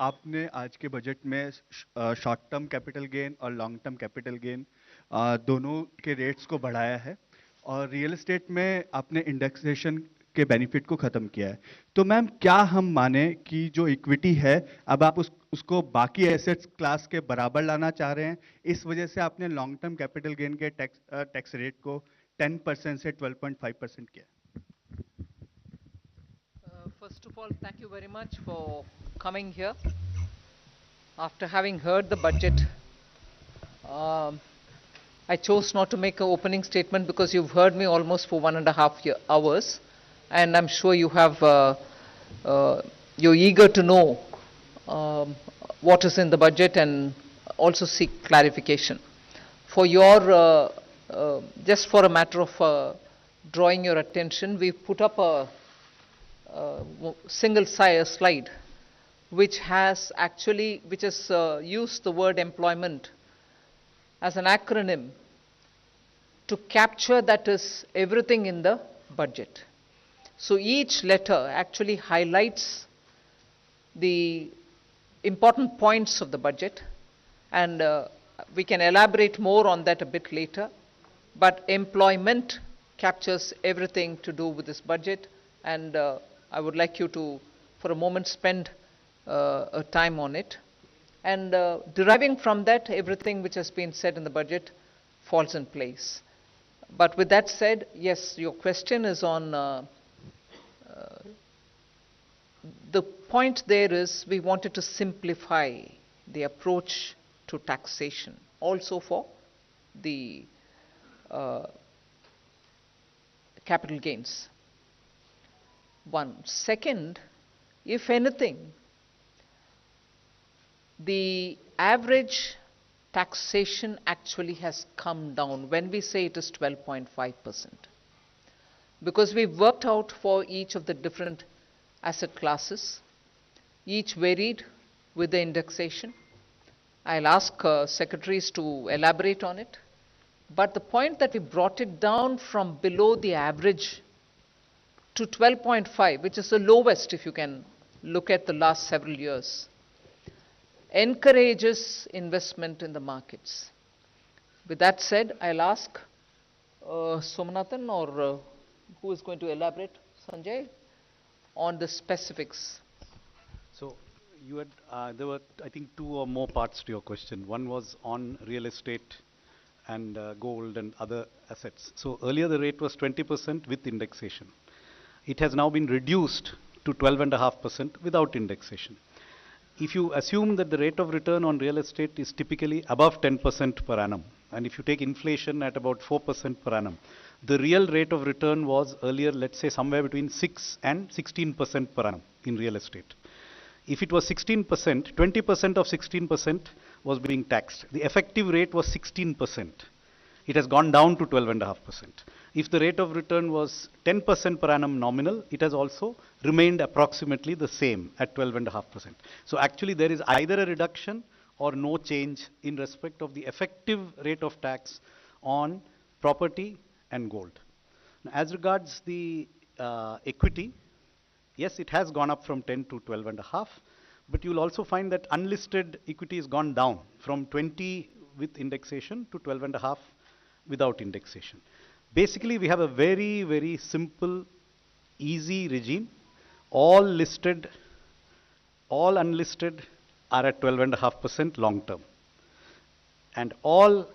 आपने आज के बजट में शॉर्ट टर्म कैपिटल गेन और लॉन्ग टर्म कैपिटल गेन दोनों के रेट्स को बढ़ाया है और रियल एस्टेट में आपने इंडेक्सेशन के बेनिफिट को खत्म किया है। तो मैम क्या हम माने कि जो इक्विटी है अब आप उसको बाकी एसेट्स क्लास के बराबर लाना चाह रहे हैं, इस वजह से आपने लॉन्ग टर्म कैपिटल गेन के टैक्स रेट को 10% से 12.5% किया? First of all, thank you very much for coming here. After having heard the budget, I chose not to make an opening statement because you've heard me almost for 1.5 hours, and I'm sure you have, you're eager to know what is in the budget and also seek clarification. For your, just for a matter of drawing your attention, we've put up a single slide which has actually, which has used the word employment as an acronym to capture, that is, everything in the budget. So each letter actually highlights the important points of the budget, and we can elaborate more on that a bit later. But employment captures everything to do with this budget, and I would like you to, for a moment, spend a time on it. And deriving from that, everything which has been said in the budget falls in place. But with that said, yes, your question is on, the point there is we wanted to simplify the approach to taxation, also for the capital gains. One. Second, if anything, the average taxation actually has come down when we say it is 12.5%. Because we've worked out for each of the different asset classes, each varied with the indexation. I'll ask secretaries to elaborate on it. But the point that we brought it down from below the average to 12.5, which is the lowest if you can look at the last several years, encourages investment in the markets. With that said, I'll ask Somanathan or who is going to elaborate, Sanjay, on the specifics. So you had, there were, I think, two or more parts to your question. One was on real estate and gold and other assets. So earlier the rate was 20% with indexation. It has now been reduced to 12.5% without indexation. If you assume that the rate of return on real estate is typically above 10% per annum, and if you take inflation at about 4% per annum, the real rate of return was earlier, let's say, somewhere between 6 and 16% per annum in real estate. If it was 16%, 20% of 16% was being taxed. The effective rate was 16%. It has gone down to 12.5%. If the rate of return was 10% per annum nominal, it has also remained approximately the same at 12.5%. So actually there is either a reduction or no change in respect of the effective rate of tax on property and gold. Now, as regards the equity, yes, it has gone up from 10 to 12.5, but you'll also find that unlisted equity has gone down from 20 with indexation to 12.5 without indexation. Basically, we have a very, very simple, easy regime. All listed, all unlisted are at 12.5% long term. And all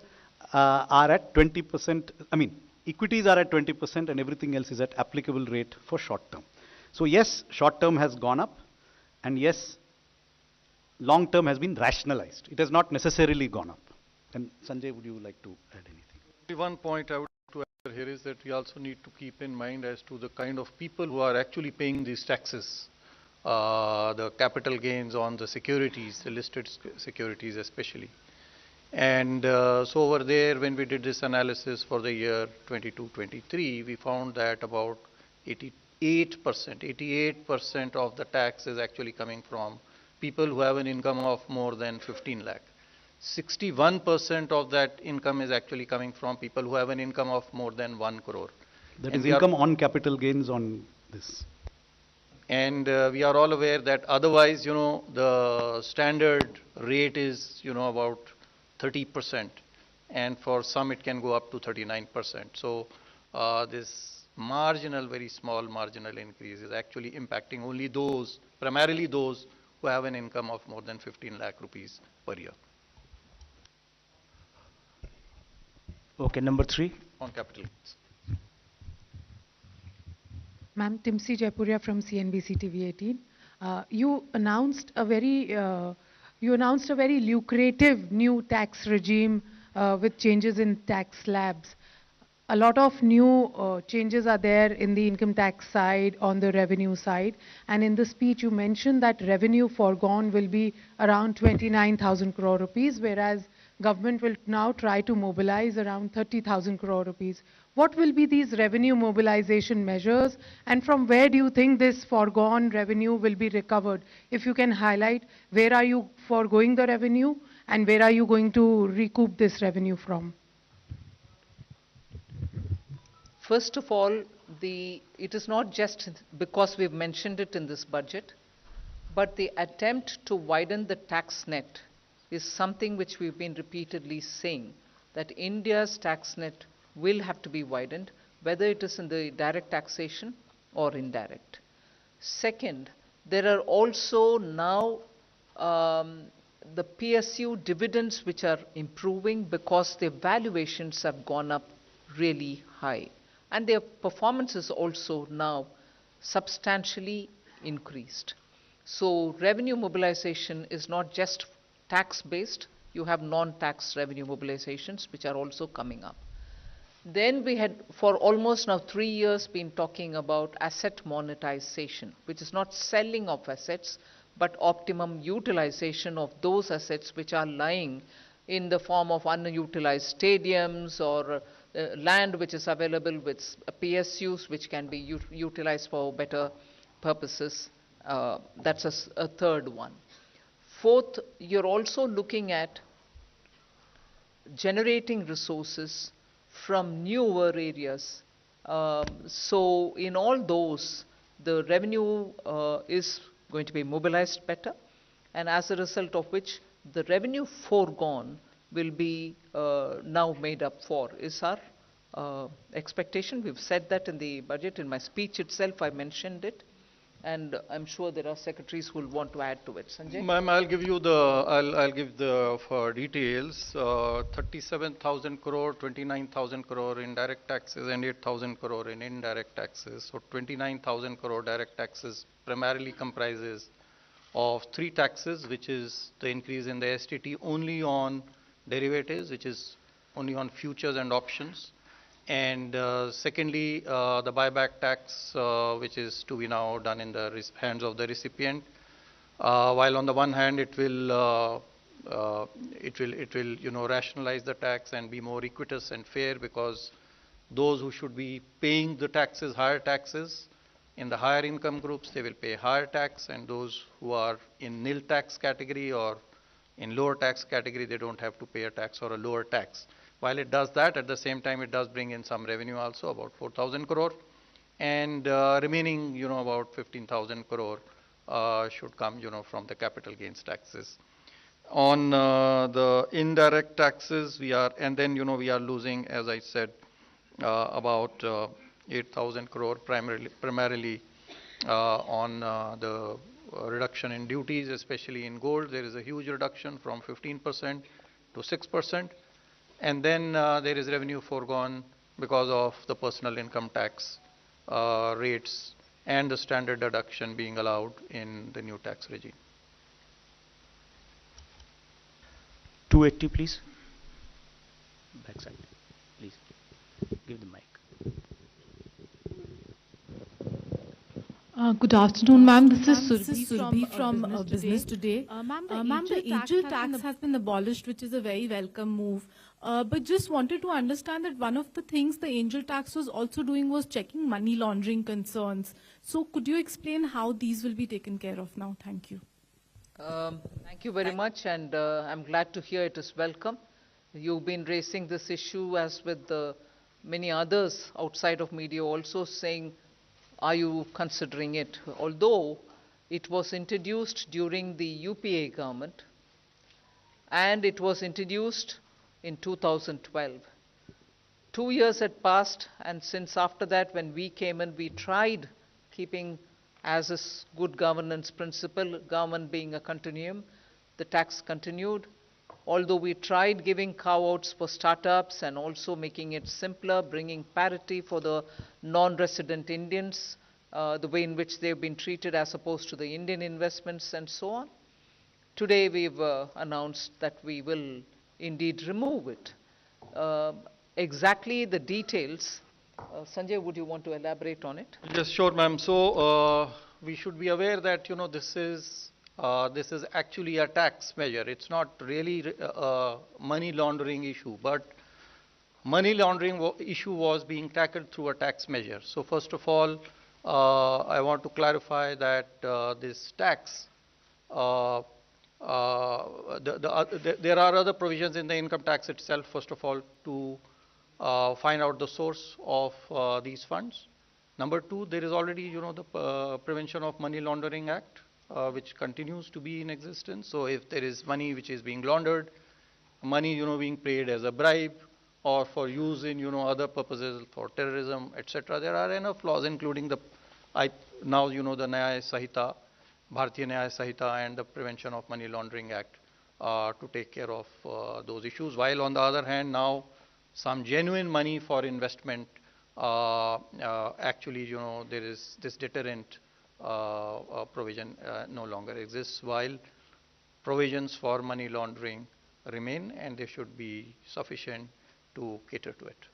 are at 20%, I mean, equities are at 20% and everything else is at applicable rate for short term. So yes, short term has gone up, and yes, long term has been rationalized. It has not necessarily gone up. And Sanjay, would you like to add anything? The one point I would like to add here is that we also need to keep in mind as to the kind of people who are actually paying these taxes, the capital gains on the securities, the listed securities especially. And so over there, when we did this analysis for the year 22-23, we found that about 88% of the tax is actually coming from people who have an income of more than 15 lakh. 61% of that income is actually coming from people who have an income of more than 1 crore. That is income on capital gains on this. And we are all aware that otherwise, the standard rate is, about 30%. And for some, it can go up to 39%. So this marginal, very small marginal increase is actually impacting only those, primarily those who have an income of more than 15 lakh rupees per year. Okay, number 3. On capital gains. Ma'am, Timsi Jaipuria from CNBC TV 18. You announced a very lucrative new tax regime with changes in tax slabs. A lot of new changes are there in the income tax side, on the revenue side. And in the speech, you mentioned that revenue foregone will be around 29,000 crore rupees, whereas government will now try to mobilize around 30,000 crore rupees. What will be these revenue mobilization measures, and from where do you think this foregone revenue will be recovered? If you can highlight, where are you foregoing the revenue, and where are you going to recoup this revenue from? First of all, it is not just because we've mentioned it in this budget, but the attempt to widen the tax net is something which we've been repeatedly saying, that India's tax net will have to be widened, whether it is in the direct taxation or indirect. Second, there are also now the PSU dividends which are improving because their valuations have gone up really high. And their performance is also now substantially increased. So revenue mobilization is not just tax-based, you have non-tax revenue mobilizations which are also coming up. Then we had, for almost now 3 years, been talking about asset monetization, which is not selling of assets, but optimum utilization of those assets which are lying in the form of unutilized stadiums or land which is available with PSUs which can be utilized for better purposes. That's a third one. Fourth, you're also looking at generating resources from newer areas. So in all those, the revenue is going to be mobilized better, and as a result of which the revenue foregone will be now made up for, is our expectation. We've said that in the budget. In my speech itself, I mentioned it. And I'm sure there are secretaries who will want to add to it. Sanjay? Ma'am, I'll give the for details. 37,000 crore, 29,000 crore in direct taxes and 8,000 crore in indirect taxes. So 29,000 crore direct taxes primarily comprises of 3 taxes, which is the increase in the STT only on derivatives, which is only on futures and options. And secondly, the buyback tax, which is to be now done in the hands of the recipient. While on the one hand, it will rationalize the tax and be more equitous and fair, because those who should be paying the taxes, higher taxes, in the higher income groups, they will pay higher tax, and those who are in nil tax category or in lower tax category, they don't have to pay a tax or a lower tax. While it does that, at the same time, it does bring in some revenue also, about 4,000 crore. And remaining, about 15,000 crore should come, from the capital gains taxes. On the indirect taxes, we are losing, as I said, about 8,000 crore primarily on the reduction in duties, especially in gold. There is a huge reduction from 15% to 6%. And then there is revenue foregone because of the personal income tax rates and the standard deduction being allowed in the new tax regime. 280, please. Backside, please. Give the mic. Good afternoon, ma'am. This is Surbhi from Business Today. Ma'am, the angel tax has been abolished, which is a very welcome move. But just wanted to understand that one of the things the angel tax was also doing was checking money laundering concerns. So could you explain how these will be taken care of now? Thank you. Thank you very much, and I'm glad to hear it is welcome. You've been raising this issue as with many others outside of media also, saying are you considering it? Although it was introduced during the UPA government and it was introduced in 2012. 2 years had passed, and since after that, when we came in, we tried keeping as is good governance principle, government being a continuum, the tax continued. Although we tried giving carve-outs for startups and also making it simpler, bringing parity for the non-resident Indians, the way in which they've been treated as opposed to the Indian investments and so on. Today we've announced that we will indeed remove it. Exactly the details, Sanjay, would you want to elaborate on it? Yes, sure, ma'am. So we should be aware that this is actually a tax measure. It's not really a money laundering issue, but money laundering issue was being tackled through a tax measure. So first of all, I want to clarify that this tax, there are other provisions in the income tax itself, first of all, to find out the source of these funds. Number two, there is already, the Prevention of Money Laundering Act, which continues to be in existence. So if there is money which is being laundered, money, being paid as a bribe or for use in, other purposes for terrorism, etc., there are enough laws, including the now, the Nyaya Sahita, Bharatiya Nyaya Sahita, and the Prevention of Money Laundering Act to take care of those issues. While on the other hand, now some genuine money for investment, actually, there is this deterrent provision no longer exists, while provisions for money laundering remain, and they should be sufficient to cater to it.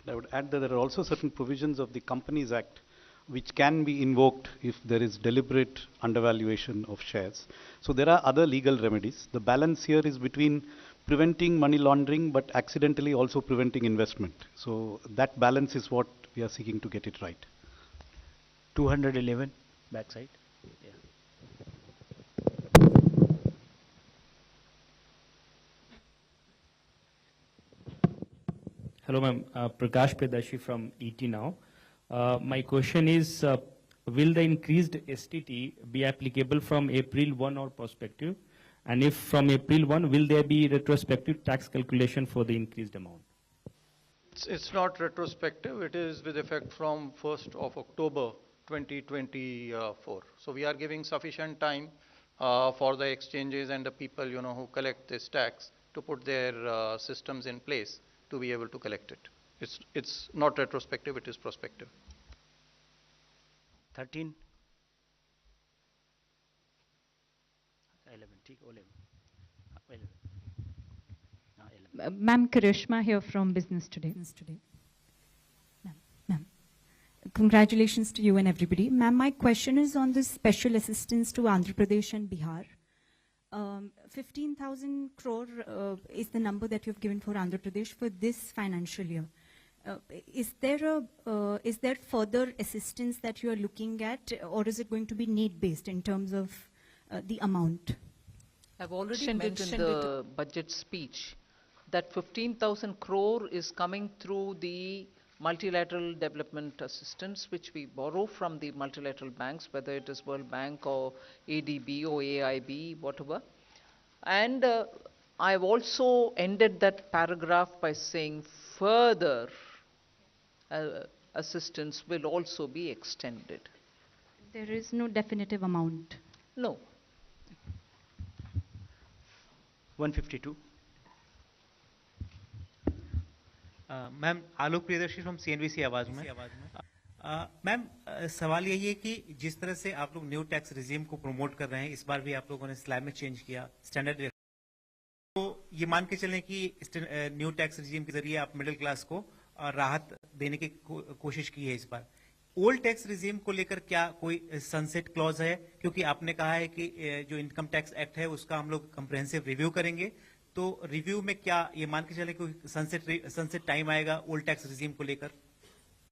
I would add that there are also certain provisions of the Companies Act which can be invoked if there is deliberate undervaluation of shares. So there are other legal remedies. The balance here is between preventing money laundering but accidentally also preventing investment. So that balance is what we are seeking to get it right. 211, backside. Yeah. Hello, ma'am. Prakash Pedashi from ET Now. My question is, will the increased STT be applicable from April 1 or prospective? And if from April 1, will there be retrospective tax calculation for the increased amount? It's not retrospective. It is with effect from 1st of October 2024. So we are giving sufficient time for the exchanges and the people, who collect this tax to put their systems in place to be able to collect it. It's not retrospective, it is prospective. 13. 11. 11. Ma'am, Karishma here from Business Today. Ma'am, congratulations to you and everybody. Ma'am, my question is on this special assistance to Andhra Pradesh and Bihar. 15,000 crore is the number that you've given for Andhra Pradesh for this financial year. Is there further assistance that you are looking at, or is it going to be need-based in terms of the amount? I've already mentioned in the budget speech that 15,000 crore is coming through the multilateral development assistance, which we borrow from the multilateral banks, whether it is World Bank or ADB or AIB, whatever. And I've also ended that paragraph by saying further assistance will also be extended. There is no definitive amount? No. 152. Ma'am Alok Priyadarshi from CNBC आवाज में ma'am सवाल यही है कि जिस तरह से आप लोग न्यू टैक्स रिजीम को प्रमोट कर रहे हैं, इस बार भी आप लोगों ने स्लैब में चेंज किया स्टैंडर्ड, तो ये मान के चलें कि न्यू टैक्स रिजीम के जरिए आप मिडिल क्लास को राहत देने की कोशिश की है। इस बार ओल्ड टैक्स रिजीम को लेकर क्या कोई सनसेट क्लॉज है? क्योंकि आपने कहा है कि जो इनकम टैक्स एक्ट है उसका हम लोग कंप्रहेंसिव रिव्यू करेंगे, तो रिव्यू में क्या ये मान के चले कोई सनसेट टाइम आएगा ओल्ड टैक्स रिजीम को लेकर?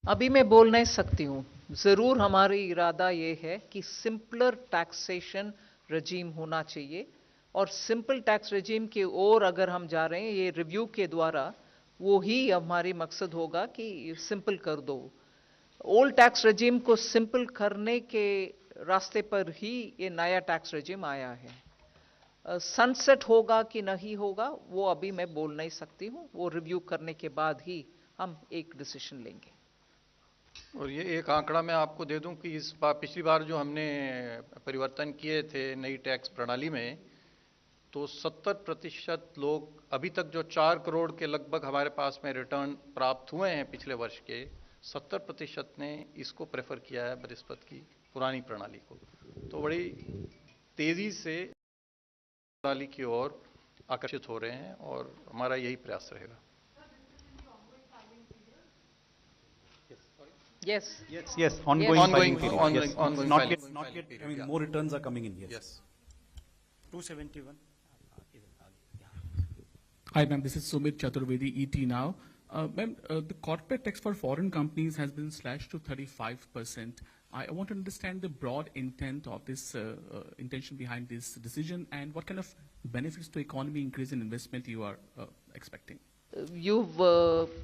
अभी मैं बोल नहीं सकती हूँ। जरूर हमारी इरादा ये है कि सिंपलर टैक्सेशन रजीम होना चाहिए, और सिंपल टैक्स रजीम की ओर अगर हम जा रहे हैं ये रिव्यू के द्वारा, वो ही हमारी मकसद होगा कि सिंपल कर दो। ओल्ड टैक्स रेजिम को सिंपल करने के रास्ते पर ही ये नया टैक्स रेजिम आया है। सनसेट होगा कि नहीं होगा वो अभी मैं बोल नहीं सकती हूँ, वो रिव्यू करने के बाद ही हम एक डिसीजन लेंगे। और ये एक आंकड़ा मैं आपको दे दूं कि इस बार पिछली बार जो हमने परिवर्तन किए थे नई टैक्स प्रणाली में, तो 70% लोग अभी तक जो 4 करोड़ के लगभग हमारे पास में रिटर्न प्राप्त हुए हैं पिछले वर्ष के, 70% ने इसको प्रेफर किया है बनिस्बत की पुरानी प्रणाली को। तो बड़ी तेजी से प्रणाली की ओर आकर्षित हो रहे हैं और हमारा यही प्रयास रहेगा। Yes. Yes, ongoing period. Ongoing, Yes. ongoing Not filing. yet, I mean, more returns are coming in, yes. 271. Hi, ma'am. This is Sumit Chaturvedi, ET Now. Ma'am, the corporate tax for foreign companies has been slashed to 35%. I want to understand the broad intent of this intention behind this decision, and what kind of benefits to economy, increase in investment you are expecting. You've,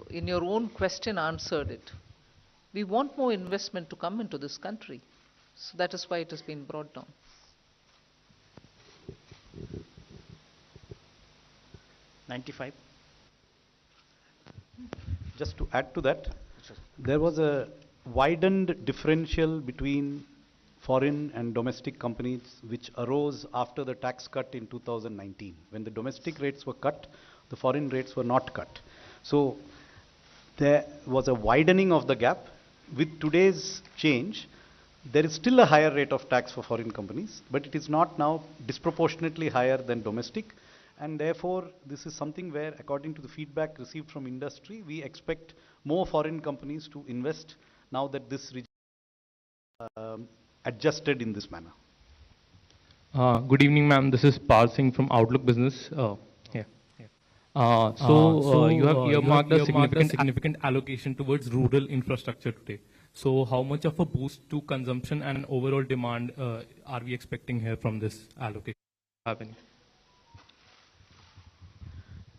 in your own question, answered it. We want more investment to come into this country. So that is why it has been brought down. $95. Just to add to that, there was a widened differential between foreign and domestic companies which arose after the tax cut in 2019. When the domestic rates were cut, the foreign rates were not cut. So there was a widening of the gap. With today's change, there is still a higher rate of tax for foreign companies, but it is not now disproportionately higher than domestic. And therefore, this is something where, according to the feedback received from industry, we expect more foreign companies to invest now that this regime is adjusted in this manner. Good evening, ma'am. This is Pal Singh from Outlook Business. You have earmarked a significant allocation towards rural infrastructure today. So how much of a boost to consumption and overall demand are we expecting here from this allocation happening?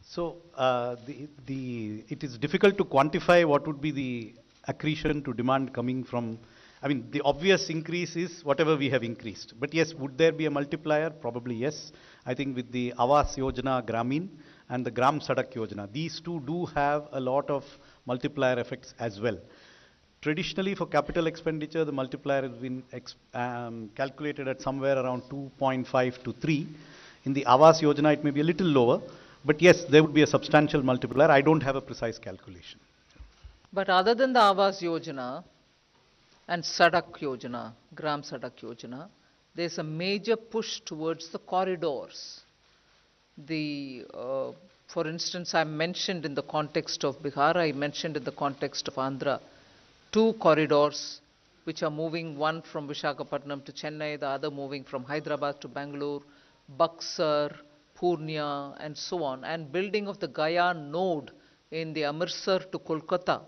So it is difficult to quantify what would be the accretion to demand coming from. I mean, the obvious increase is whatever we have increased. But yes, would there be a multiplier? Probably yes. I think with the Awas Yojana Gramin and the Gram Sadak Yojana, these two do have a lot of multiplier effects as well. Traditionally, for capital expenditure, the multiplier has been calculated at somewhere around 2.5 to 3. In the Awas Yojana, it may be a little lower. But yes, there would be a substantial multiplier. I don't have a precise calculation. But other than the Awas Yojana and Sadak Yojana, Gram Sadak Yojana, there's a major push towards the corridors. For instance, I mentioned in the context of Bihar, I mentioned in the context of Andhra, 2 corridors which are moving, one from Visakhapatnam to Chennai, the other moving from Hyderabad to Bangalore, Buxar, Purnia, and so on, and building of the Gaya node in the Amritsar to Kolkata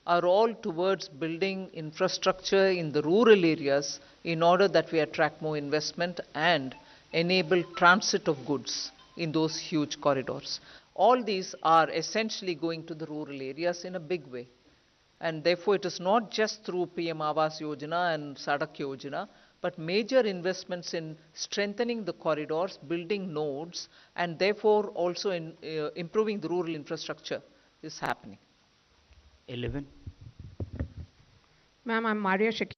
are all towards building infrastructure in the rural areas in order that we attract more investment and enable transit of goods in those huge corridors. All these are essentially going to the rural areas in a big way. And therefore, it is not just through PM Awas Yojana and Sadak Yojana, but major investments in strengthening the corridors, building nodes, and therefore also in improving the rural infrastructure is happening. 11. Ma'am, I'm Maria Shakir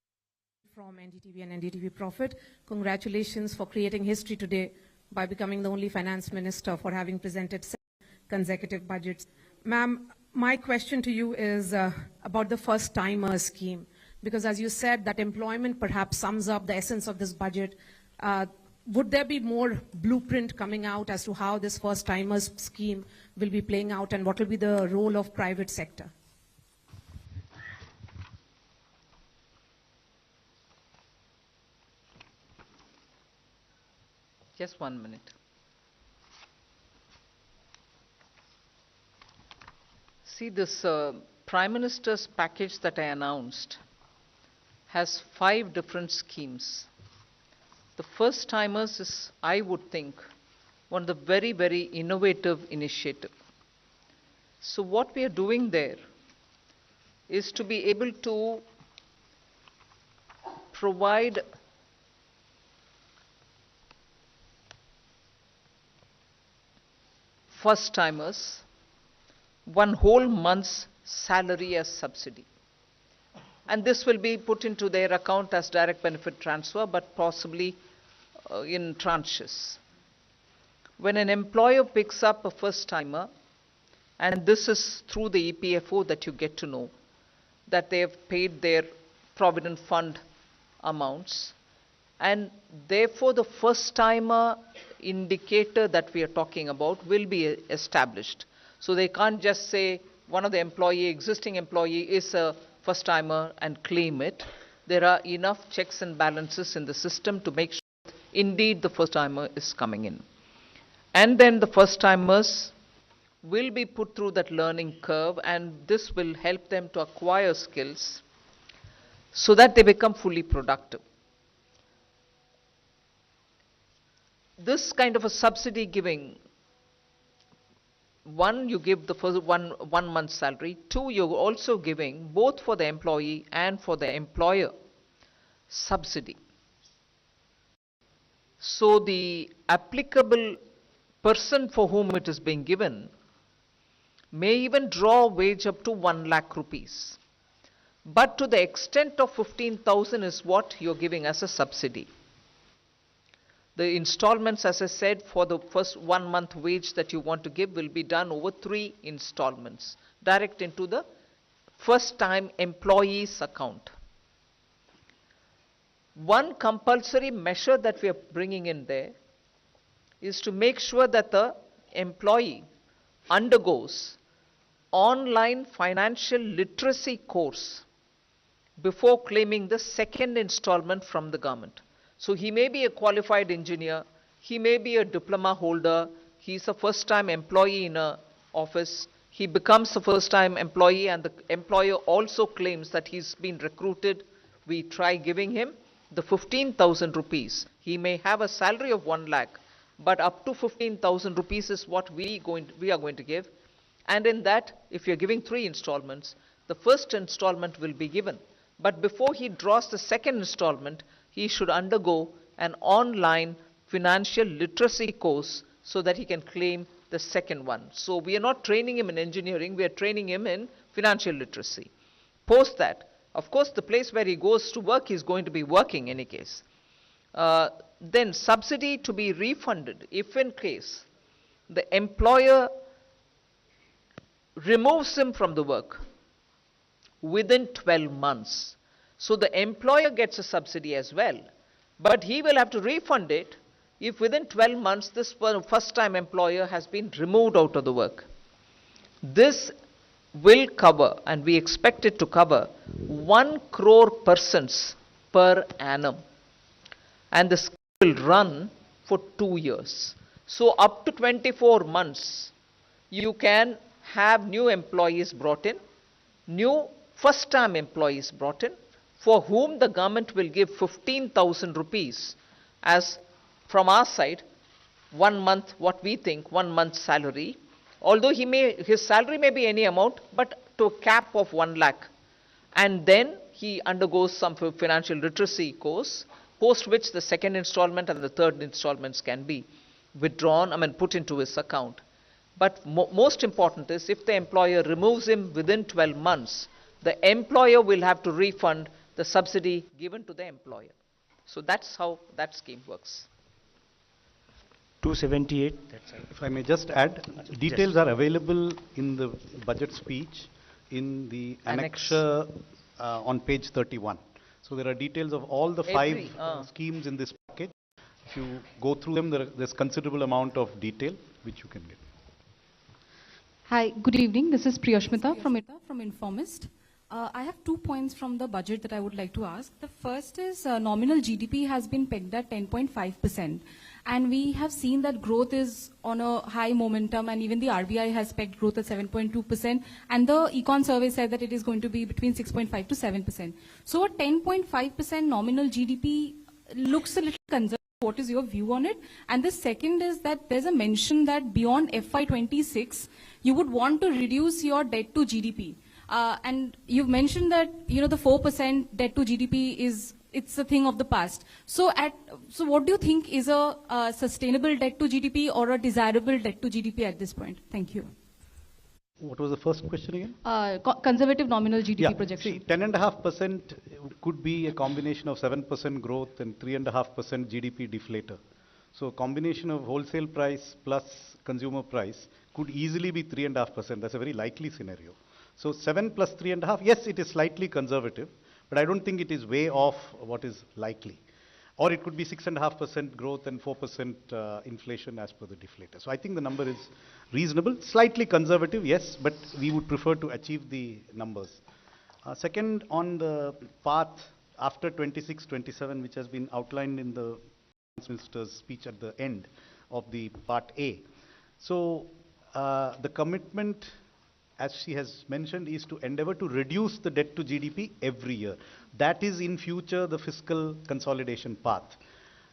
from NDTV and NDTV Profit. Congratulations for creating history today by becoming the only finance minister for having presented 7 consecutive budgets. Ma'am, my question to you is about the first-timer scheme. Because as you said, that employment perhaps sums up the essence of this budget. Would there be more blueprint coming out as to how this first-timers scheme will be playing out and what will be the role of private sector? Just 1 minute. See, this Prime Minister's package that I announced has 5 different schemes. The first timers is, I would think, one of the very, very innovative initiative. So what we are doing there is to be able to provide first-timers one whole month's salary as subsidy. And this will be put into their account as direct benefit transfer, but possibly in tranches. When an employer picks up a first-timer, and this is through the EPFO that you get to know that they have paid their provident fund amounts, and therefore the first-timer indicator that we are talking about will be established. So they can't just say one of the existing employee is a first-timer and claim it. There are enough checks and balances in the system to make sure that indeed the first-timer is coming in. And then the first-timers will be put through that learning curve, and this will help them to acquire skills so that they become fully productive. This kind of a subsidy giving, one, you give the first one month's salary. Two, you're also giving both for the employee and for the employer subsidy. So the applicable person for whom it is being given may even draw a wage up to 1 lakh rupees. But to the extent of 15,000 is what you're giving as a subsidy. The installments, as I said, for the first 1 month wage that you want to give will be done over 3 installments, direct into the first-time employee's account. One compulsory measure that we are bringing in there is to make sure that the employee undergoes online financial literacy course before claiming the second installment from the government. So he may be a qualified engineer, he may be a diploma holder, he's a first-time employee in an office, he becomes a first-time employee and the employer also claims that he's been recruited. We try giving him the 15,000 rupees. He may have a salary of 1 lakh, but up to 15,000 rupees is what we are going to give. And in that, if you're giving 3 installments, the first installment will be given. But before he draws the second installment, he should undergo an online financial literacy course so that he can claim the second one. So we are not training him in engineering, we are training him in financial literacy. Post that, of course, the place where he goes to work, he's going to be working in any case. Then subsidy to be refunded if in case the employer removes him from the work within 12 months. So the employer gets a subsidy as well, but he will have to refund it if within 12 months this first-time employer has been removed out of the work. This will cover, and we expect it to cover, 1 crore persons per annum. And this will run for 2 years. So up to 24 months, you can have new employees brought in, new first-time employees brought in, for whom the government will give 15,000 rupees as, from our side, 1 month, what we think, 1 month's salary. Although his salary may be any amount, but to a cap of 1 lakh. And then he undergoes some financial literacy course, post which the second installment and the third installments can be withdrawn, put into his account. But most important is, if the employer removes him within 12 months, the employer will have to refund the subsidy given to the employer. So that's how that scheme works. 278. If I may just add, details are available in the budget speech in the annexure on page 31. So there are details of all the 5 schemes in this package. If you go through them, there's considerable amount of detail which you can get. Hi, good evening. This is Priyashmita from Informist. I have 2 points from the budget that I would like to ask. The first is nominal GDP has been pegged at 10.5%. And we have seen that growth is on a high momentum, and even the RBI has pegged growth at 7.2%. And the Econ survey said that it is going to be between 6.5 to 7%. So a 10.5% nominal GDP looks a little conservative. What is your view on it? And the second is that there's a mention that beyond FY26, you would want to reduce your debt to GDP. And you've mentioned that, the 4% debt to GDP is it's a thing of the past. So what do you think is a sustainable debt to GDP or a desirable debt to GDP at this point? Thank you. What was the first question again? Conservative nominal GDP projection. See, 10.5% could be a combination of 7% growth and 3.5% GDP deflator. So a combination of wholesale price plus consumer price could easily be 3.5%. That's a very likely scenario. So 7 plus 3.5, yes, it is slightly conservative, but I don't think it is way off what is likely. Or it could be 6.5% growth and 4% inflation as per the deflator. So I think the number is reasonable, slightly conservative, yes, but we would prefer to achieve the numbers. Second, on the path after 26-27, which has been outlined in the Finance Minister's speech at the end of the Part A. So the commitment, as she has mentioned, is to endeavor to reduce the debt to GDP every year. That is in future the fiscal consolidation path.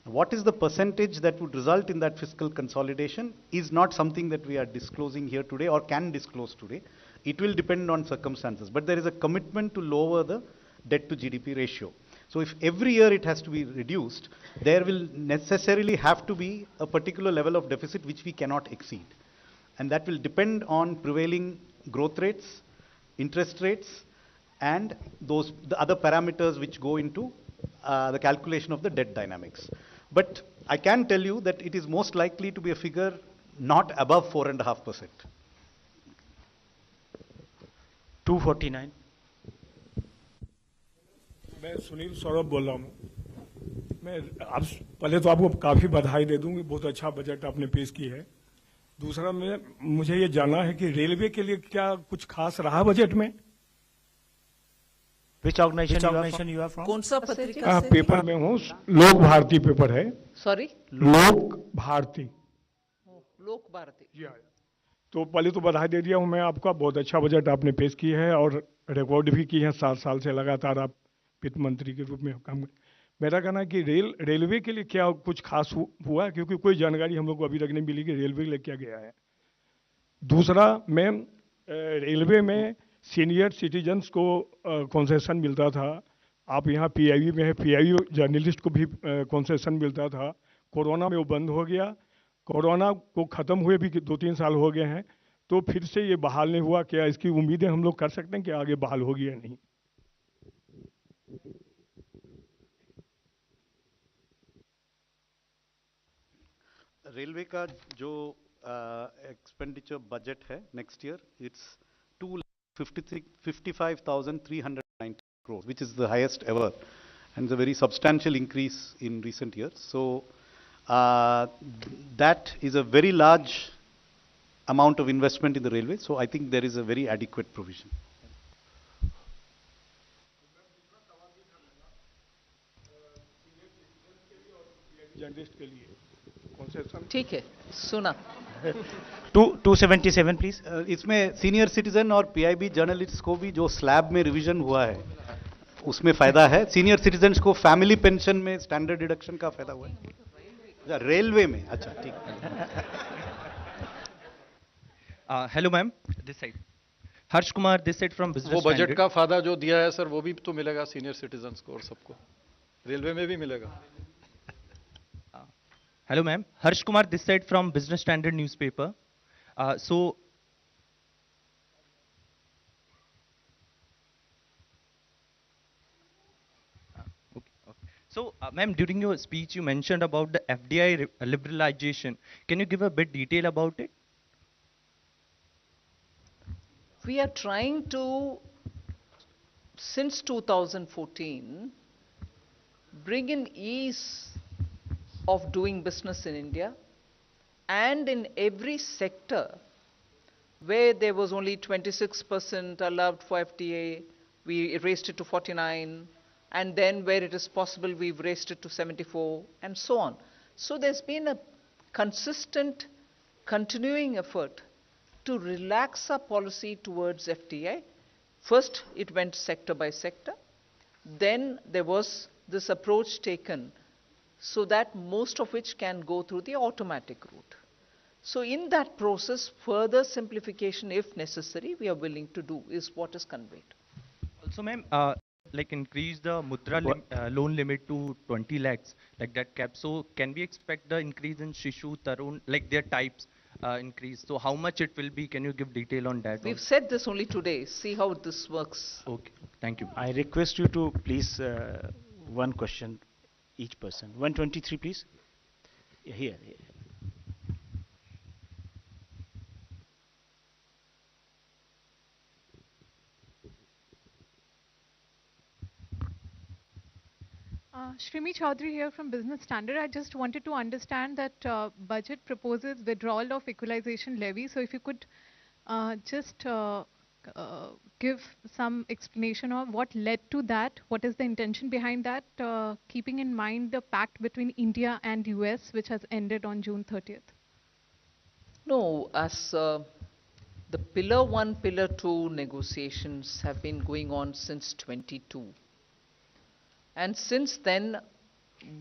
What is the percentage that would result in that fiscal consolidation is not something that we are disclosing here today or can disclose today. It will depend on circumstances. But there is a commitment to lower the debt to GDP ratio. So if every year it has to be reduced, there will necessarily have to be a particular level of deficit which we cannot exceed. And that will depend on prevailing growth rates, interest rates, and the other parameters which go into the calculation of the debt dynamics. But I can tell you that it is most likely to be a figure not above 4.5%. 249. मैं सुनील सौरभ बोल रहा हूँ। मैं आप पहले तो आपको काफी बधाई दे दूंगी, बहुत अच्छा बजट आपने पेश की है। दूसरा मुझे ये जानना है कि रेलवे के लिए क्या कुछ खास रहा बजट में? Which organization you are from? कौन सा पत्रिका से? पेपर में हूँ, लोक भारती पेपर है। Sorry? लोक भारती। लोक भारती। तो पहले तो बधाई दे दिया हूँ मैं आपका, बहुत अच्छा बजट आपने पेश की है और रिकॉर्ड भी की है, 7 साल से लगातार आप वित्त मंत्री के रूप में काम। मेरा कहना है कि रेलवे के लिए क्या कुछ खास हुआ, क्योंकि कोई जानकारी हम लोग को अभी तक नहीं मिली कि रेलवे के लिए क्या गया है। दूसरा, मैम, रेलवे में सीनियर सिटीजन्स को कंसेशन मिलता था, आप यहाँ पीआईबी में है, पीआईबी जर्नलिस्ट को भी कंसेशन मिलता था। कोरोना में वो बंद हो गया, कोरोना को ख़त्म हुए भी 2-3 साल हो गए हैं, तो फिर से ये बहाल नहीं हुआ। क्या इसकी उम्मीदें हम लोग कर सकते हैं कि आगे बहाल होगी या नहीं? रेलवे का जो एक्सपेंडिचर बजट है next year, it's 2,55,390 crores, which is the highest ever, and a very substantial increase in recent years. So that is a very large amount of investment in the railway. So I think there is a very adequate provision. ठीक है, सुना। 277 please. इसमें senior citizen और PIB journalist को भी जो slab में revision हुआ है उसमें फायदा है। सीनियर सिटीजन्स को फैमिली पेंशन में स्टैंडर्ड डिडक्शन का फायदा हुआ है। रेलवे में, अच्छा ठीक। Hello ma'am, this side Harsh Kumar, this side from business. वो बजट का फायदा जो दिया है सर, वो भी तो मिलेगा सीनियर सिटीजन्स को और सबको, रेलवे में भी मिलेगा। Hello ma'am, Harsh Kumar this side from Business Standard newspaper. Ma'am, during your speech you mentioned about the FDI liberalization. Can you give a bit detail about it? We are trying to, since 2014, bring in ease of doing business in India, and in every sector where there was only 26% allowed for FTA, we raised it to 49, and then where it is possible, we've raised it to 74, and so on. So there's been a consistent, continuing effort to relax our policy towards FTA. First, it went sector by sector. Then there was this approach taken so that most of which can go through the automatic route. So in that process, further simplification, if necessary, we are willing to do, is what is conveyed. Also, ma'am, like increase the mudra loan limit to 20 lakhs, like that cap. So can we expect the increase in Shishu, Tarun, like their types increase? So how much it will be? Can you give detail on that? We've said this only today. See how this works. Okay, thank you. I request you to please one question each person. 123, please. Here. Shrimi Chaudhary here from Business Standard. I just wanted to understand that budget proposes withdrawal of equalization levy. So if you could just give some explanation of what led to that, what is the intention behind that, keeping in mind the pact between India and US, which has ended on June 30th. No, as the Pillar 1, Pillar 2 negotiations have been going on since 22. And since then,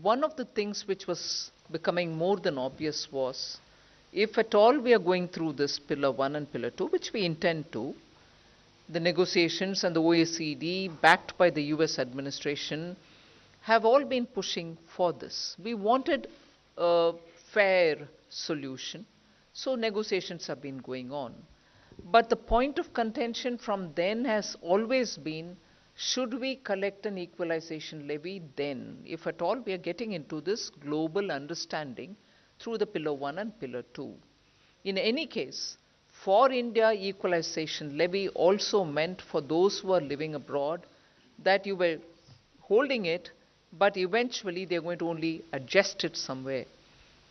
one of the things which was becoming more than obvious was, if at all we are going through this Pillar 1 and Pillar 2, which we intend to, the negotiations and the OECD, backed by the US administration, have all been pushing for this. We wanted a fair solution, so negotiations have been going on. But the point of contention from then has always been, should we collect an equalization levy then, if at all we are getting into this global understanding through the Pillar 1 and Pillar 2? In any case, for India, equalization levy also meant for those who are living abroad that you were holding it, but eventually they're going to only adjust it somewhere.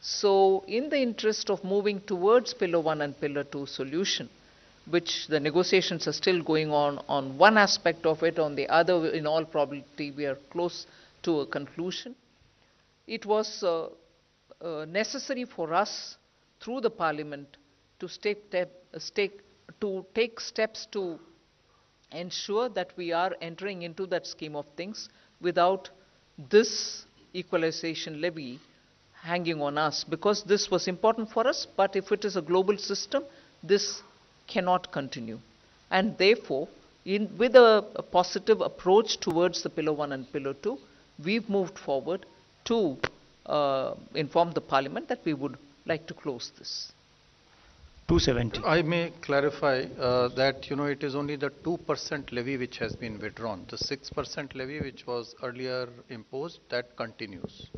So in the interest of moving towards Pillar 1 and Pillar 2 solution, which the negotiations are still going on one aspect of it, on the other, in all probability, we are close to a conclusion. It was necessary for us, through the Parliament, to take steps to ensure that we are entering into that scheme of things without this equalization levy hanging on us, because this was important for us, but if it is a global system, this cannot continue. And therefore, with a positive approach towards the Pillar 1 and Pillar 2, we've moved forward to inform the Parliament that we would like to close this. 270. I may clarify that it is only the 2% levy which has been withdrawn. The 6% levy which was earlier imposed, that continues.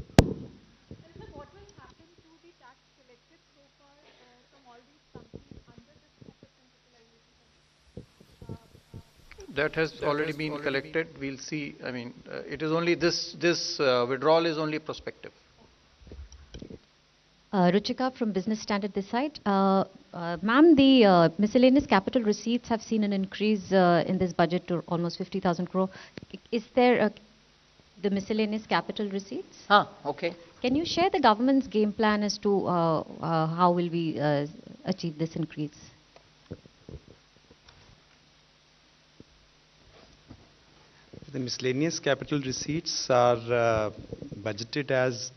That has already been collected. We'll see. I mean, it is only this withdrawal is only prospective. Ruchika from Business Standard this side. Ma'am, the miscellaneous capital receipts have seen an increase in this budget to almost 50,000 crore. Is there the miscellaneous capital receipts? Okay. Can you share the government's game plan as to how will we achieve this increase? The miscellaneous capital receipts are budgeted as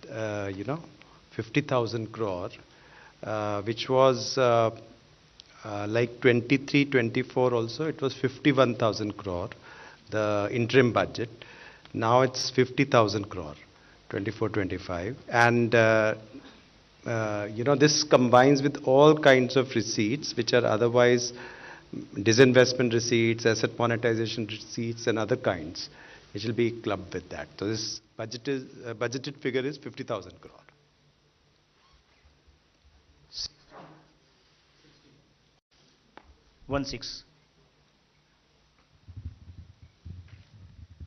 50,000 crore, which was like 23-24 also. It was 51,000 crore, the interim budget. Now it's 50,000 crore, 24-25, and this combines with all kinds of receipts which are otherwise disinvestment receipts, asset monetization receipts, and other kinds, which will be clubbed with that. So this budgeted figure is 50,000 crore.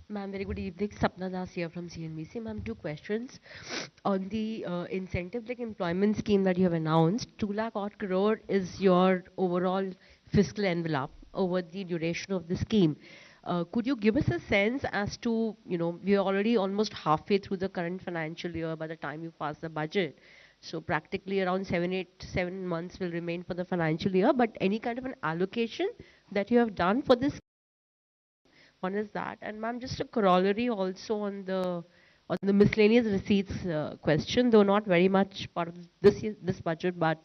Ma'am, very good evening. Sapna Das here from CNBC. Ma'am, two questions. On the incentive-like employment scheme that you have announced, 2 lakh odd crore is your overall fiscal envelope over the duration of the scheme. Could you give us a sense as to, we are already almost halfway through the current financial year by the time you pass the budget. So practically around 7 months will remain for the financial year, but any kind of an allocation that you have done for this? One is that, and ma'am, just a corollary also on the miscellaneous receipts question, though not very much part of this budget, but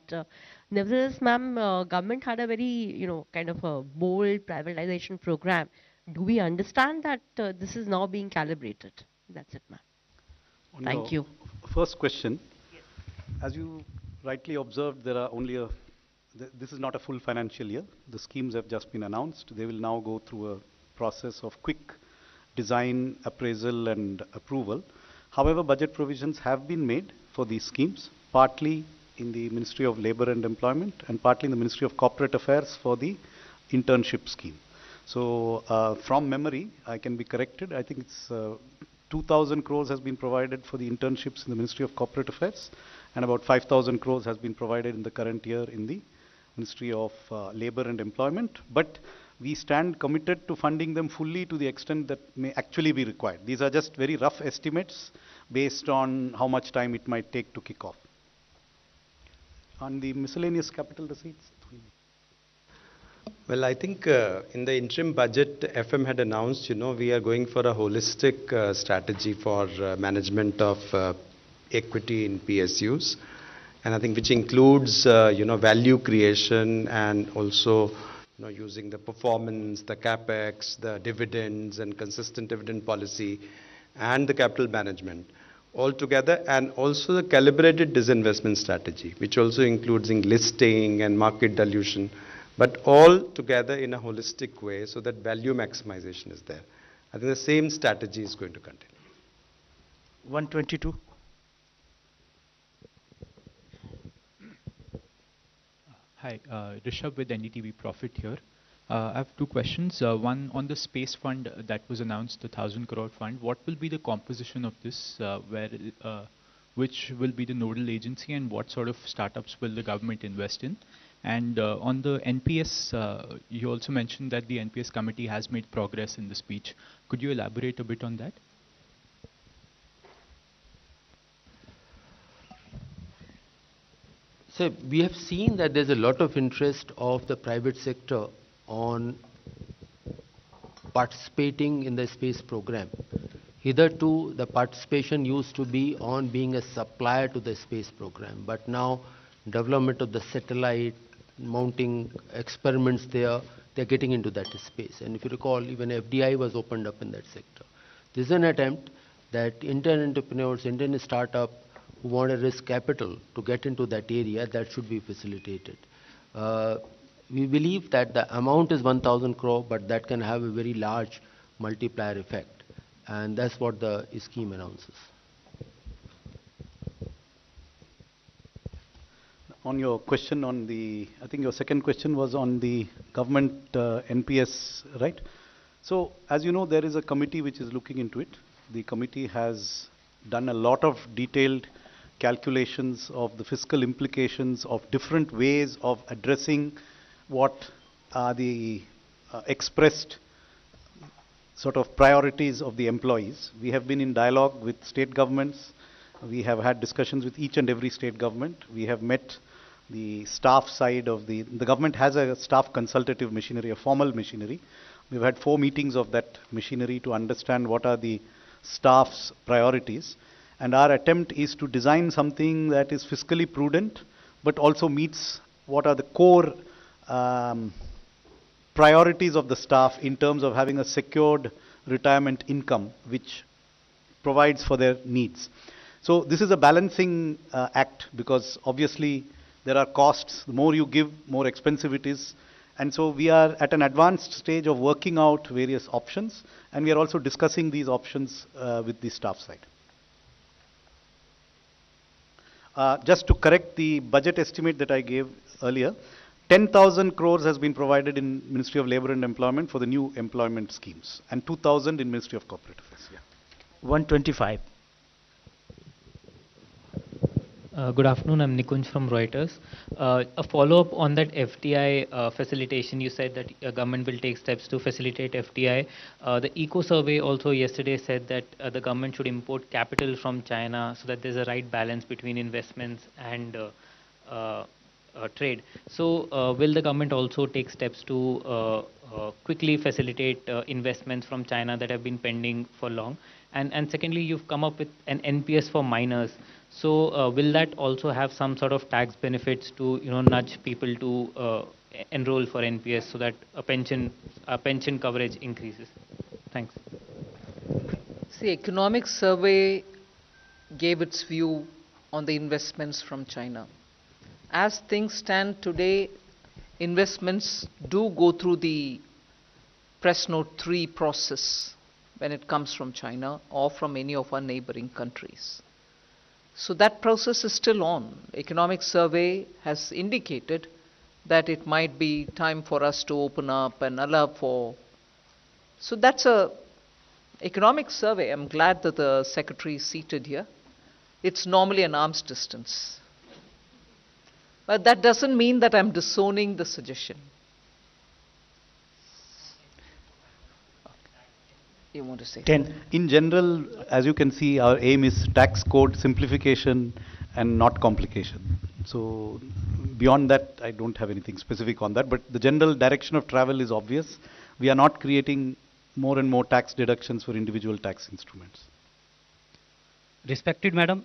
nevertheless, ma'am, government had a very kind of a bold privatization program Do we understand that this is now being calibrated? That's it, ma'am. On Thank your you. First question, as you rightly observed, there are only this is not a full financial year. The schemes have just been announced. They will now go through a process of quick design, appraisal and approval. However, budget provisions have been made for these schemes, partly in the Ministry of Labour and Employment and partly in the Ministry of Corporate Affairs for the internship scheme. So from memory, I can be corrected. I think it's 2,000 crores has been provided for the internships in the Ministry of Corporate Affairs, and about 5,000 crores has been provided in the current year in the Ministry of Labour and Employment. But we stand committed to funding them fully to the extent that may actually be required. These are just very rough estimates based on how much time it might take to kick off. On the miscellaneous capital receipts? Well, I think in the interim budget, FM had announced, we are going for a holistic strategy for management of equity in PSUs. And I think which includes, value creation and also, using the performance, the capex, the dividends and consistent dividend policy and the capital management all together, and also the calibrated disinvestment strategy, which also includes listing and market dilution, but all together in a holistic way so that value maximization is there. I think the same strategy is going to continue. 122. Hi, Rishabh with NDTV Profit here. I have two questions. One on the space fund that was announced, the 1,000 crore fund. What will be the composition of this? Which will be the nodal agency, and what sort of startups will the government invest in? And on the NPS, you also mentioned that the NPS committee has made progress in the speech. Could you elaborate a bit on that? So we have seen that there's a lot of interest of the private sector on participating in the space program. Hitherto, the participation used to be on being a supplier to the space program, but now development of the satellite, mounting experiments there, they're getting into that space. And if you recall, even FDI was opened up in that sector. This is an attempt that Indian entrepreneurs, Indian startup who want to raise capital to get into that area, that should be facilitated. We believe that the amount is 1,000 crore, but that can have a very large multiplier effect. And that's what the scheme announces. On your question on the, I think your second question was on the government NPS, right? So as you know, there is a committee which is looking into it. The committee has done a lot of detailed calculations of the fiscal implications of different ways of addressing what are the expressed sort of priorities of the employees. We have been in dialogue with state governments. We have had discussions with each and every state government. We have met the staff side of the government has a staff consultative machinery, a formal machinery. We've had 4 meetings of that machinery to understand what are the staff's priorities. And our attempt is to design something that is fiscally prudent, but also meets what are the core priorities of the staff in terms of having a secured retirement income, which provides for their needs. So this is a balancing act, because obviously there are costs. The more you give, more expensive it is. And so we are at an advanced stage of working out various options, and we are also discussing these options with the staff side. Just to correct the budget estimate that I gave earlier, 10,000 crores has been provided in Ministry of Labour and Employment for the new employment schemes, and 2,000 in Ministry of Corporate Affairs. Yeah. 125. Good afternoon, I'm Nikunj from Reuters. A follow-up on that FDI facilitation, you said that government will take steps to facilitate FDI. The Eco Survey also yesterday said that the government should import capital from China so that there's a right balance between investments and trade. So will the government also take steps to quickly facilitate investments from China that have been pending for long? And secondly, you've come up with an NPS for minors. So will that also have some sort of tax benefits to nudge people to enroll for NPS so that a pension coverage increases? Thanks. See, Economic Survey gave its view on the investments from China. As things stand today, investments do go through the Press Note 3 process when it comes from China or from any of our neighboring countries. So that process is still on. Economic Survey has indicated that it might be time for us to open up and allow for. So that's a Economic Survey. I'm glad that the Secretary is seated here. It's normally an arm's distance. But that doesn't mean that I'm disowning the suggestion. You want to say? 10. In general, as you can see, our aim is tax code simplification and not complication. So beyond that, I don't have anything specific on that. But the general direction of travel is obvious. We are not creating more and more tax deductions for individual tax instruments. Respected madam,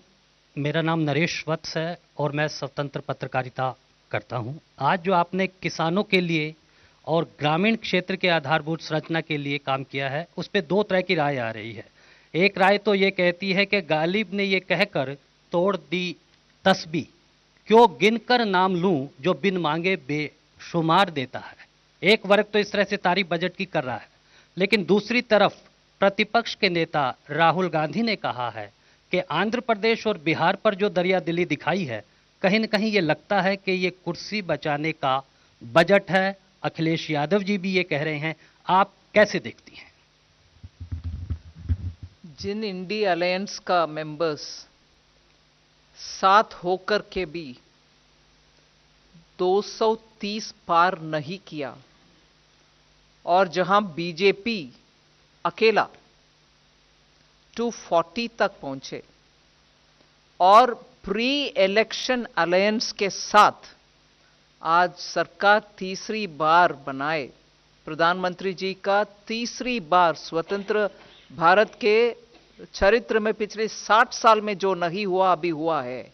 मेरा नाम नरेश वत्स है और मैं स्वतंत्र पत्रकारिता करता हूं। आज जो आपने किसानों के लिए और ग्रामीण क्षेत्र के आधारभूत संरचना के लिए काम किया है, उस पे दो तरह की राय आ रही है। एक राय तो ये कहती है कि गालिब ने ये कहकर तोड़ दी तस्बीह, क्यों गिनकर नाम लूं जो बिन मांगे बेशुमार देता है। एक वर्ग तो इस तरह से तारीफ बजट की कर रहा है, लेकिन दूसरी तरफ प्रतिपक्ष के नेता राहुल गांधी ने कहा है कि आंध्र प्रदेश और बिहार पर जो दरियादिली दिखाई है, कहीं न कहीं ये लगता है कि ये कुर्सी बचाने का बजट है। अखिलेश यादव जी भी ये कह रहे हैं, आप कैसे देखती हैं? जिन इंडी अलायंस का मेंबर्स साथ होकर के भी 230 पार नहीं किया और जहां बीजेपी अकेला 240 तक पहुंचे और प्री इलेक्शन अलायंस के साथ आज सरकार तीसरी बार बनाए, प्रधानमंत्री जी का तीसरी बार, स्वतंत्र भारत के चरित्र में पिछले 60 साल में जो नहीं हुआ अभी हुआ है।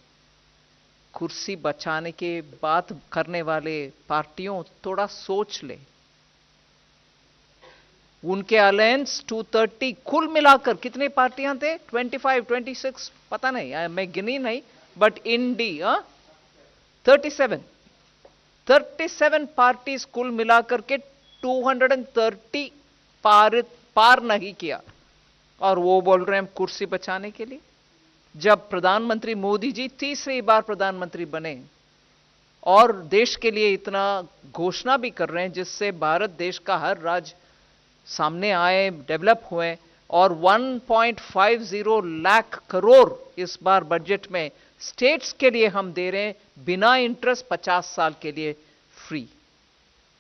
कुर्सी बचाने के बात करने वाले पार्टियों थोड़ा सोच ले। उनके अलायंस 230 कुल मिलाकर कितने पार्टियां थे? 25, 26 पता नहीं, मैं गिनी नहीं, बट इंडी 37 पार्टीज कुल मिलाकर के 230 पार नहीं किया और वो बोल रहे हैं कुर्सी बचाने के लिए। जब प्रधानमंत्री मोदी जी तीसरी बार प्रधानमंत्री बने और देश के लिए इतना घोषणा भी कर रहे हैं जिससे भारत देश का हर राज्य सामने आए, डेवलप हुए, और 1.50 लाख करोड़ इस बार बजट में स्टेट्स के लिए हम दे रहे हैं बिना इंटरेस्ट 50 साल के लिए फ्री।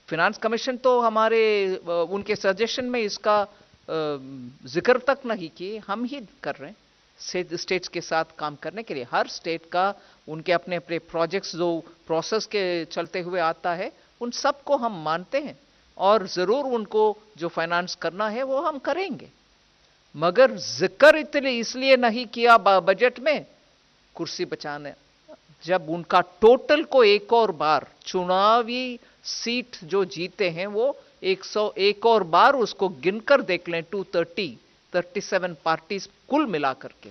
फिनांस कमीशन तो हमारे उनके सजेशन में इसका जिक्र तक नहीं किए, हम ही कर रहे हैं स्टेट्स के साथ काम करने के लिए। हर स्टेट का उनके अपने अपने प्रोजेक्ट्स जो प्रोसेस के चलते हुए आता है उन सबको हम मानते हैं और जरूर उनको जो फाइनेंस करना है वो हम करेंगे, मगर जिक्र इसलिए नहीं किया बजट में कुर्सी बचाने। जब उनका टोटल को एक और बार चुनावी सीट जो जीते हैं वो 101 और बार उसको गिनकर देख लें, 37 पार्टीज कुल मिलाकर के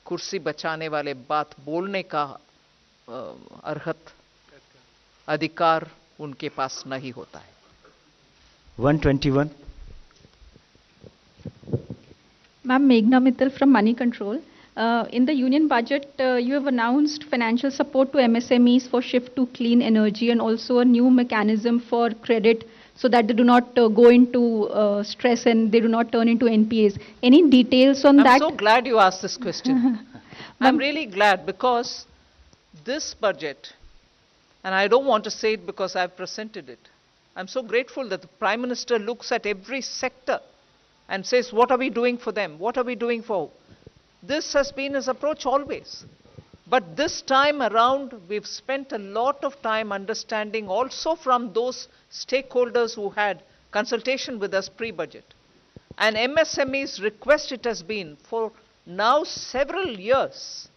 कुर्सी बचाने वाले बात बोलने का अर्हत अधिकार उनके पास नहीं होता है। 121. Ma'am, Meghna Mittal from Money Control. In the union budget, you have announced financial support to MSMEs for shift to clean energy and also a new mechanism for credit so that they do not go into stress and they do not turn into NPAs. Any details on that? I'm so glad you asked this question. I'm really glad because this budget, and I don't want to say it because I've presented it, I'm so grateful that the Prime Minister looks at every sector and says, what are we doing for them? What are we doing for? This has been his approach always. But this time around, we've spent a lot of time understanding also from those stakeholders who had consultation with us pre-budget. And MSME's request it has been for now several years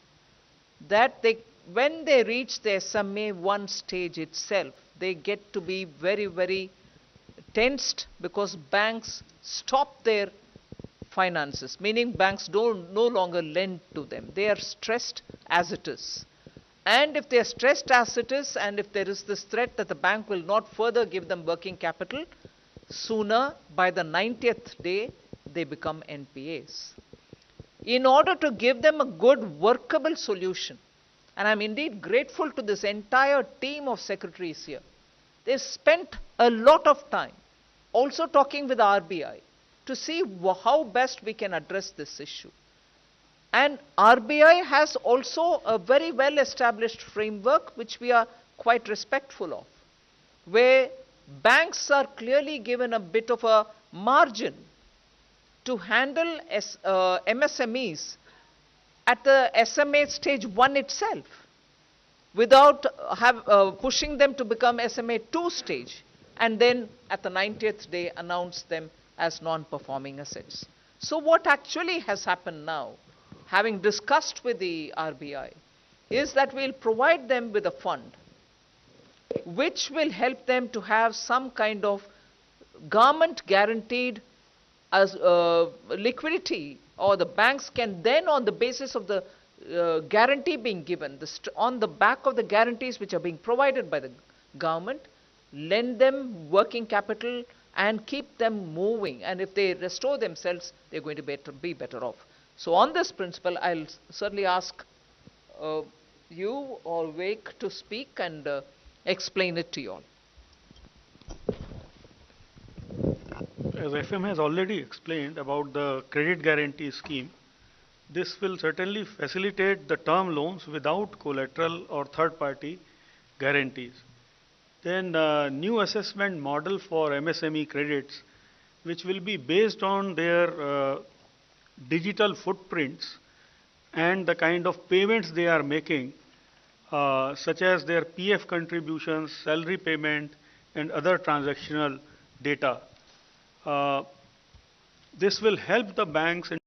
that when they reach the SMA 1 stage itself, they get to be very, very tensed because banks stop their finances, meaning banks no longer lend to them. They are stressed as it is. And if they are stressed as it is, and if there is this threat that the bank will not further give them working capital, sooner, by the 90th day, they become NPAs. In order to give them a good workable solution, and I'm indeed grateful to this entire team of secretaries here, they spent a lot of time also talking with RBI to see how best we can address this issue. And RBI has also a very well established framework which we are quite respectful of, where banks are clearly given a bit of a margin to handle MSMEs at the SMA stage 1 itself, without pushing them to become SMA 2 stage, and then at the 90th day announce them as non-performing assets. So what actually has happened now, having discussed with the RBI, is that we'll provide them with a fund which will help them to have some kind of government guaranteed liquidity, or the banks can then, on the basis of the guarantee being given, on the back of the guarantees which are being provided by the government, lend them working capital and keep them moving. And if they restore themselves, they're going to be better off. So on this principle, I'll certainly ask you or Vivek to speak and explain it to you all. As FM has already explained about the credit guarantee scheme, this will certainly facilitate the term loans without collateral or third-party guarantees. Then new assessment model for MSME credits, which will be based on their digital footprints and the kind of payments they are making, such as their PF contributions, salary payment, and other transactional data. This will help the banks in